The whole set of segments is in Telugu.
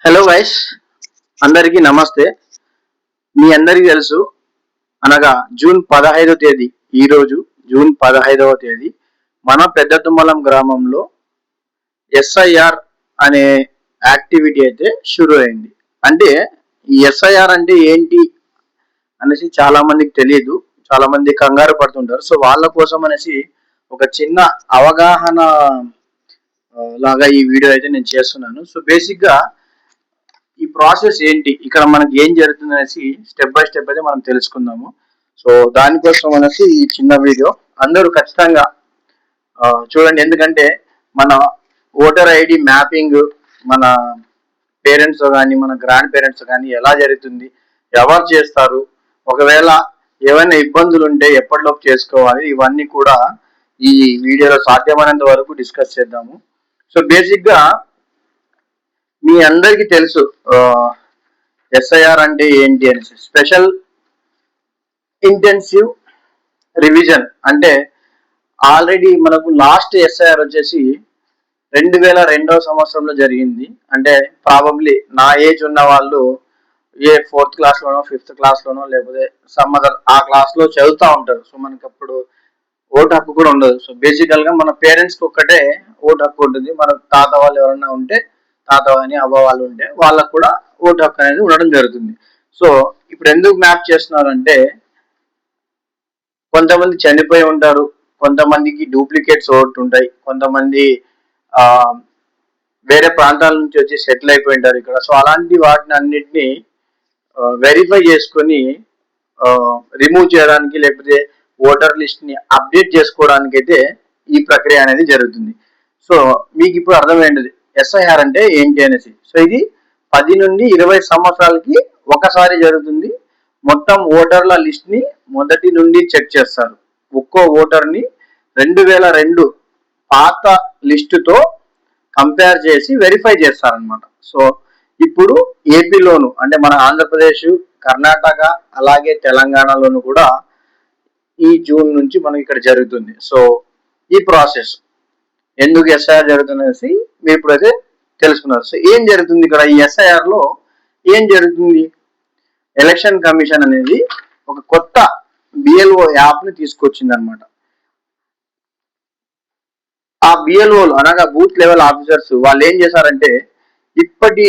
హలో గైస్, అందరికీ నమస్తే. మీ అందరికీ తెలుసు, అనగా జూన్ 15వ తేదీ, ఈరోజు జూన్ 15వ తేదీ మన పెద్ద తుమ్మలం గ్రామంలో ఎస్ఐఆర్ అనే యాక్టివిటీ అయితే షురు అయింది. అంటే ఈ ఎస్ఐఆర్ అంటే ఏంటి అనేసి చాలా మందికి తెలియదు, చాలా మంది కంగారు పడుతుంటారు. సో వాళ్ళ కోసం అనేసి ఒక చిన్న అవగాహన లాగా ఈ వీడియో అయితే నేను చేస్తున్నాను. సో బేసిక్ గా ఈ ప్రాసెస్ ఏంటి, ఇక్కడ మనకి ఏం జరుగుతుంది అనేసి స్టెప్ బై స్టెప్ అయితే మనం తెలుసుకుందాము. సో దానికోసం అనేసి ఈ చిన్న వీడియో అందరూ ఖచ్చితంగా చూడండి. ఎందుకంటే మన ఓటర్ ఐడి మ్యాపింగ్ మన పేరెంట్స్ కానీ మన గ్రాండ్ పేరెంట్స్ కానీ ఎలా జరుగుతుంది, ఎవరు చేస్తారు, ఒకవేళ ఏమైనా ఇబ్బందులు ఉంటే ఎప్పటిలోపు చేసుకోవాలి, ఇవన్నీ కూడా ఈ వీడియోలో సాధ్యమైనంత వరకు డిస్కస్ చేద్దాము. సో బేసిక్ గా మీ అందరికీ తెలుసు ఎస్ఐఆర్ అంటే ఏంటి అనేసి. స్పెషల్ ఇంటెన్సివ్ రివిజన్ అంటే ఆల్రెడీ మనకు లాస్ట్ ఎస్ఐఆర్ వచ్చేసి 2002వ సంవత్సరంలో జరిగింది. అంటే ప్రాబబ్లీ నా ఏజ్ ఉన్న వాళ్ళు ఏ 4th క్లాస్లోనో 5th క్లాస్లోనో లేకపోతే సమ్ అదర్ ఆ క్లాస్లో చదువుతూ ఉంటారు. సో మనకి అప్పుడు ఓటు హక్కు కూడా ఉండదు. సో బేసికల్గా మన పేరెంట్స్కి ఒక్కటే ఓటు హక్కు ఉంటుంది. మన తాత వాళ్ళు ఎవరైనా ఉంటే, తాత అని అవ్వ వాళ్ళు ఉంటే వాళ్ళకు కూడా ఓటు హక్కు అనేది ఉండడం జరుగుతుంది. సో ఇప్పుడు ఎందుకు మ్యాప్ చేస్తున్నారంటే, కొంతమంది చనిపోయి ఉంటారు, కొంతమందికి డూప్లికేట్స్ ఓటు ఉంటాయి, కొంతమంది వేరే ప్రాంతాల నుంచి వచ్చి సెటిల్ అయిపోయి ఉంటారు ఇక్కడ. సో అలాంటి వాటిని అన్నిటినీ వెరిఫై చేసుకొని రిమూవ్ చేయడానికి లేకపోతే ఓటర్ లిస్ట్ ని అప్డేట్ చేసుకోవడానికి అయితే ఈ ప్రక్రియ అనేది జరుగుతుంది. సో మీకు ఇప్పుడు అర్థమైంది ఎస్ఐఆర్ అంటే ఏంటి అనేసి. సో ఇది 10 నుండి 20 సంవత్సరాలకి ఒకసారి జరుగుతుంది. మొత్తం ఓటర్ల లిస్ట్ ని మొదటి నుండి చెక్ చేస్తారు. ఒక్కో ఓటర్ని 2002 పాత లిస్టుతో కంపేర్ చేసి వెరిఫై చేస్తారనమాట. సో ఇప్పుడు ఏపీలోను అంటే మన ఆంధ్రప్రదేశ్, కర్ణాటక అలాగే తెలంగాణలోను కూడా ఈ జూన్ నుంచి మనకి ఇక్కడ జరుగుతుంది. సో ఈ ప్రాసెస్ ఎందుకు ఎస్ఐఆర్ జరుగుతుందనేసి మీరు ఇప్పుడైతే తెలుసుకున్నారు. సో ఏం జరుగుతుంది ఇక్కడ ఈ ఎస్ఐఆర్ లో ఏం జరుగుతుంది? ఎలక్షన్ కమిషన్ అనేది ఒక కొత్త బిఎల్ఓ యాప్ ని తీసుకొచ్చింది అనమాట. ఆ బిఎల్ఓలు అనగా బూత్ లెవెల్ ఆఫీసర్స్ వాళ్ళు ఏం చేశారంటే, ఇప్పటి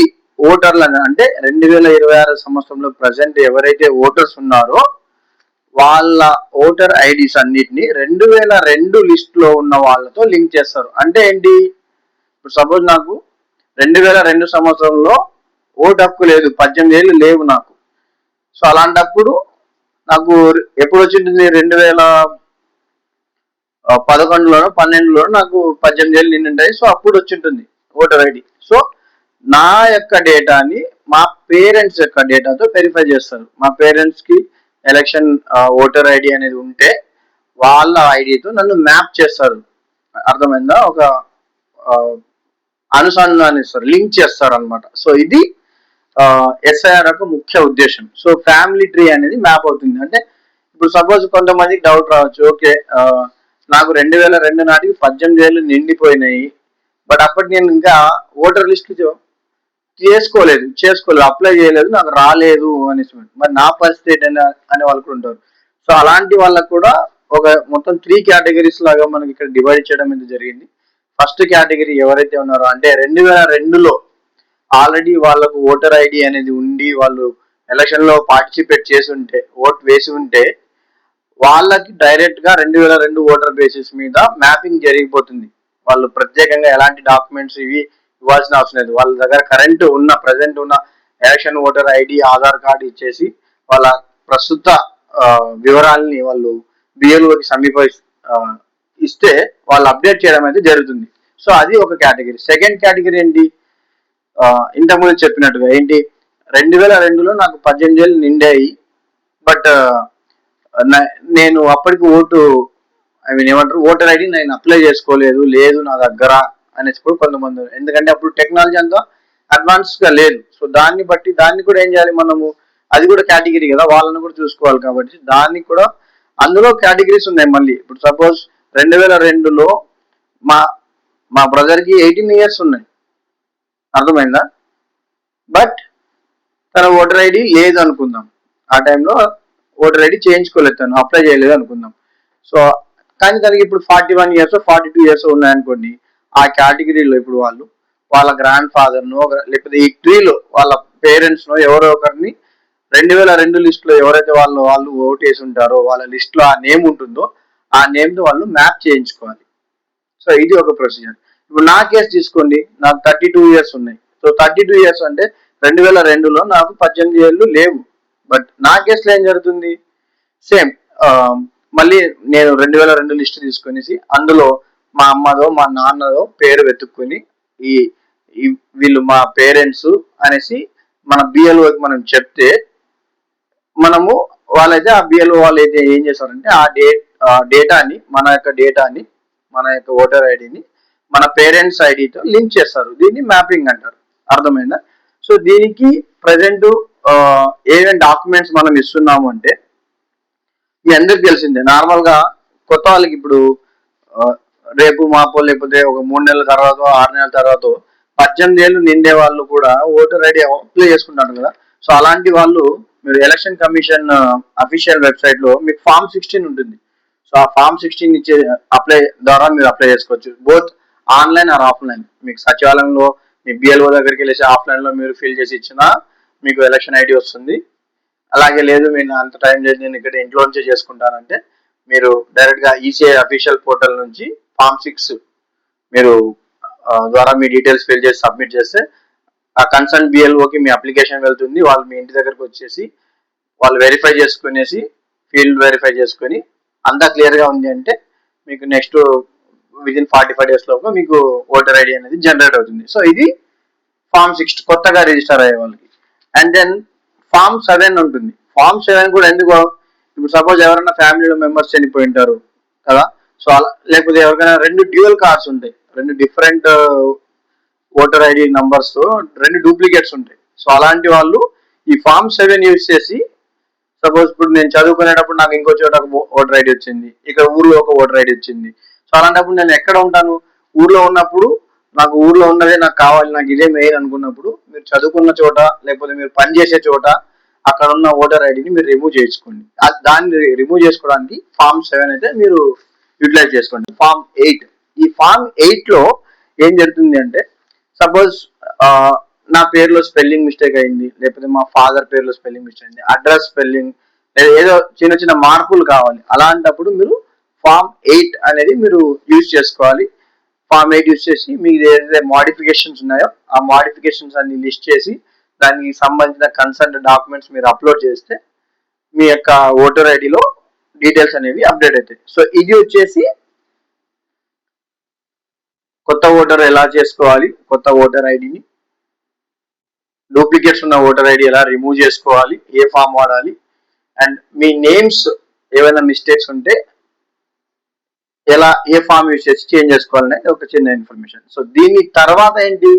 ఓటర్లను అంటే 2026 సంవత్సరంలో ప్రజెంట్ ఎవరైతే ఓటర్స్ ఉన్నారో వాళ్ళ ఓటర్ ఐడీస్ అన్నిటిని 2002 లిస్ట్ లో ఉన్న వాళ్ళతో లింక్ చేస్తారు. అంటే ఏంటి, ఇప్పుడు సపోజ్ నాకు 2002 సంవత్సరంలో ఓటు హక్కు లేదు, 18 ఏళ్ళు లేవు నాకు. సో అలాంటప్పుడు నాకు ఎప్పుడు వచ్చింటుంది, 2011లోనో 12లోనో నాకు 18 ఏళ్ళు నిండుంటాయి. సో అప్పుడు వచ్చింటుంది ఓటర్ ఐడి. సో నా యొక్క డేటాని మా పేరెంట్స్ యొక్క డేటాతో వెరిఫై చేస్తారు. మా పేరెంట్స్ కి ఎలక్షన్ ఓటర్ ఐడి అనేది ఉంటే వాళ్ళ ఐడితో నన్ను మ్యాప్ చేస్తారు. అర్థమైందా? ఒక అనుసంధానిస్తారు, లింక్ చేస్తారు అనమాట. సో ఇది ఎస్ఐఆర్ యొక్క ముఖ్య ఉద్దేశం. సో ఫ్యామిలీ ట్రీ అనేది మ్యాప్ అవుతుంది. అంటే ఇప్పుడు సపోజ్ కొంతమందికి డౌట్ రావచ్చు, ఓకే నాకు 2002 నాటికి 18 ఏళ్ళు నిండిపోయినాయి, బట్ అప్పటి నేను ఇంకా ఓటర్ లిస్ట్ చేసుకోలేదు, అప్లై చేయలేదు, నాకు రాలేదు అనేసి. మరి నా పరిస్థితి అనే వాళ్ళు కూడా ఉంటారు. సో అలాంటి వాళ్ళకు కూడా ఒక మొత్తం 3 కేటగిరీస్ లాగా మనకి ఇక్కడ డివైడ్ చేయడం అనేది జరిగింది. ఫస్ట్ కేటగిరీ ఎవరైతే ఉన్నారో అంటే 2002లో ఆల్రెడీ వాళ్ళకు ఓటర్ ఐడి అనేది ఉండి వాళ్ళు ఎలక్షన్ లో పార్టిసిపేట్ చేసి ఉంటే, ఓట్ వేసి ఉంటే వాళ్ళకి డైరెక్ట్ గా 2002 ఓటర్ బేసిస్ మీద మ్యాపింగ్ జరిగిపోతుంది. వాళ్ళు ప్రత్యేకంగా ఎలాంటి డాక్యుమెంట్స్ ఇవి ఇవ్వాల్సిన అవసరం లేదు. వాళ్ళ దగ్గర ప్రజెంట్ ఉన్న election voter ID, Aadhaar card ఇచ్చేసి వాళ్ళ ప్రస్తుత వివరాలని వాళ్ళు బిఎల్ఓకి ఇస్తే వాళ్ళు అప్డేట్ చేయడం అయితే జరుగుతుంది. సో అది ఒక కేటగిరీ. సెకండ్ కేటగిరీ ఏంటి, ఇంతకుముందు చెప్పినట్టుగా ఏంటి, 2002లో నాకు 18 ఏళ్ళు నిండాయి, బట్ నేను అప్పటికి ఓటర్ ఐడి నేను అప్లై చేసుకోలేదు, లేదు నా దగ్గర అనేసి కూడా కొంతమంది. ఎందుకంటే అప్పుడు టెక్నాలజీ అంతా అడ్వాన్స్ గా లేదు. సో దాన్ని కూడా ఏం చేయాలి మనము, అది కూడా కేటగిరీ కదా, వాళ్ళని కూడా చూసుకోవాలి. కాబట్టి దానికి కూడా అందులో కేటగిరీస్ ఉన్నాయి. మళ్ళీ ఇప్పుడు సపోజ్ 2002లో మా బ్రదర్ కి 18 ఇయర్స్ ఉన్నాయి. అర్థమైందా? బట్ తన ఓటర్ ఐడి లేదు అనుకుందాం, ఆ టైంలో ఓటర్ ఐడి చేయించుకోలేదు, తను అప్లై చేయలేదు అనుకుందాం. సో కానీ తనకి ఇప్పుడు 41 years 42 years ఉన్నాయనుకోండి, ఆ కేటగిరీలో ఇప్పుడు వాళ్ళ గ్రాండ్ ఫాదర్నో లేకపోతే ఈ ట్రీలో వాళ్ళ పేరెంట్స్నో ఎవరో ఒకరిని 2002 లిస్టులో ఎవరైతే వాళ్ళు ఓటు వేసి ఉంటారో వాళ్ళ లిస్టులో ఆ నేమ్ ఉంటుందో ఆ నేమ్తో వాళ్ళు మ్యాప్ చేయించుకోవాలి. సో ఇది ఒక ప్రొసీజర్. ఇప్పుడు నా కేసు తీసుకోండి, నాకు 32 years ఉన్నాయి. సో 32 years అంటే 2002లో నాకు 18 ఏళ్ళు లేవు. బట్ నా కేసులో ఏం జరుగుతుంది, సేమ్ మళ్ళీ నేను 2002 లిస్ట్ తీసుకునేసి అందులో మా అమ్మదో మా నాన్నదో పేరు వెతుక్కుని ఈ వీళ్ళు మా పేరెంట్స్ అనేసి మన బిఎల్ఓకి మనం చెప్తే, మనము వాళ్ళైతే ఆ బిఎల్ఓ వాళ్ళు అయితే ఏం చేస్తారంటే ఆ డేటాని మన యొక్క ఓటర్ ఐడిని మన పేరెంట్స్ ఐడితో లింక్ చేస్తారు. దీన్ని మ్యాపింగ్ అంటారు. అర్థమైందా? సో దీనికి ప్రజెంట్ ఏమేమి డాక్యుమెంట్స్ మనం ఇస్తున్నాము అంటే, మీ అందరికి తెలిసిందే, నార్మల్ గా కొత్త వాళ్ళకి ఇప్పుడు రేపు మాపో లేకపోతే ఒక 3 నెలల తర్వాత 6 నెలల తర్వాత 18 ఏళ్ళు నిండే వాళ్ళు కూడా ఓటర్ ఐడి అప్లై చేసుకుంటారు కదా. సో అలాంటి వాళ్ళు మీరు ఎలక్షన్ కమిషన్ అఫీషియల్ వెబ్సైట్ లో మీకు ఫామ్ 16 ఉంటుంది. సో ఆ ఫామ్ 16 ఇచ్చే అప్లై ద్వారా మీరు అప్లై చేసుకోవచ్చు, బోత్ ఆన్లైన్ ఆర్ ఆఫ్లైన్. మీకు సచివాలయంలో మీ బిఎల్ఓ దగ్గరికి వెళ్ళేసి ఆఫ్లైన్ లో మీరు ఫిల్ చేసి ఇచ్చినా మీకు ఎలక్షన్ ఐడి వస్తుంది. అలాగే లేదు మీరు అంత టైం చేసి నేను ఇక్కడ ఇంట్లో నుంచే చేసుకుంటానంటే మీరు డైరెక్ట్ గా ఈసీఐ అఫీషియల్ పోర్టల్ నుంచి ఫామ్ 6 మీరు ద్వారా మీ డీటెయిల్స్ ఫిల్ చేసి సబ్మిట్ చేస్తే ఆ కన్సర్న్ బిఎల్ఓకి మీ అప్లికేషన్ వెళ్తుంది. వాళ్ళు మీ ఇంటి దగ్గరకు వచ్చేసి వాళ్ళు వెరిఫై చేసుకునేసి ఫీల్డ్ వెరిఫై చేసుకుని అంతా క్లియర్ గా ఉంది అంటే మీకు నెక్స్ట్ విదిన్ 45 days లోపు మీకు ఓటర్ ఐడి అనేది జనరేట్ అవుతుంది. సో ఇది ఫామ్ 6 కొత్తగా రిజిస్టర్ అయ్యే వాళ్ళకి. అండ్ దెన్ ఫామ్ 7 ఉంటుంది. ఫామ్ 7 కూడా ఎందుకు, ఇప్పుడు సపోజ్ ఎవరైనా ఫ్యామిలీలో మెంబర్స్ చనిపోయి ఉంటారు కదా, సో అలా లేకపోతే ఎవరికైనా 2 డ్యూయల్ కార్డ్స్ ఉంటాయి, 2 different voter ID numbers 2 duplicates ఉంటాయి. సో అలాంటి వాళ్ళు ఈ ఫామ్ 7 యూజ్ చేసి, సపోజ్ ఇప్పుడు నేను చదువుకునేటప్పుడు నాకు ఇంకో చోట ఓటర్ ఐడి వచ్చింది, ఇక్కడ ఊర్లో ఒక ఓటర్ ఐడి వచ్చింది. సో అలాంటప్పుడు నేను ఎక్కడ ఉంటాను, ఊర్లో ఉన్నప్పుడు నాకు ఊర్లో ఉన్నదే నాకు కావాలి, నాకు ఇదే మెయిన్ అనుకున్నప్పుడు మీరు చదువుకున్న చోట లేకపోతే మీరు పనిచేసే చోట అక్కడ ఉన్న ఓటర్ ఐడిని మీరు రిమూవ్ చేసుకోండి. దాన్ని రిమూవ్ చేసుకోవడానికి ఫామ్ 7 అయితే మీరు యూటిలైజ్ చేసుకోండి. ఫామ్ 8, ఈ ఫామ్ 8 లో ఏం జరుగుతుంది అంటే, సపోజ్ నా పేరులో స్పెల్లింగ్ మిస్టేక్ అయింది, లేకపోతే మా ఫాదర్ పేరులో స్పెల్లింగ్ మిస్టేక్ అయింది, అడ్రస్ స్పెల్లింగ్ ఏదో చిన్న చిన్న మార్పులు కావాలి. అలాంటప్పుడు మీరు ఫామ్ 8 అనేది మీరు యూజ్ చేసుకోవాలి. ఫామ్ 8 యూజ్ చేసి మీకు ఏదైతే మోడిఫికేషన్స్ ఉన్నాయో ఆ మోడిఫికేషన్స్ అన్ని లిస్ట్ చేసి దానికి సంబంధించిన కన్సర్న్ డాక్యుమెంట్స్ మీరు అప్లోడ్ చేస్తే మీ యొక్క ఓటర్ ఐడిలో డీటెయిల్స్ అనేవి అప్డేట్ అవుతాయి. సో ఇది వచ్చేసి కొత్త ఓటర్ ఎలా చేసుకోవాలి, కొత్త ఓటర్ ఐడిని, డూప్లికేట్స్ ఉన్న ఓటర్ ఐడి ఎలా రిమూవ్ చేసుకోవాలి, ఏ ఫామ్ వాడాలి, అండ్ మీ నేమ్స్ ఏమైనా మిస్టేక్స్ ఉంటే ఎలా ఏ ఫామ్ యూజ్ చేసి చేంజ్ చేసుకోవాలనే ఒక చిన్న ఇన్ఫర్మేషన్. సో దీని తర్వాత ఏంటి,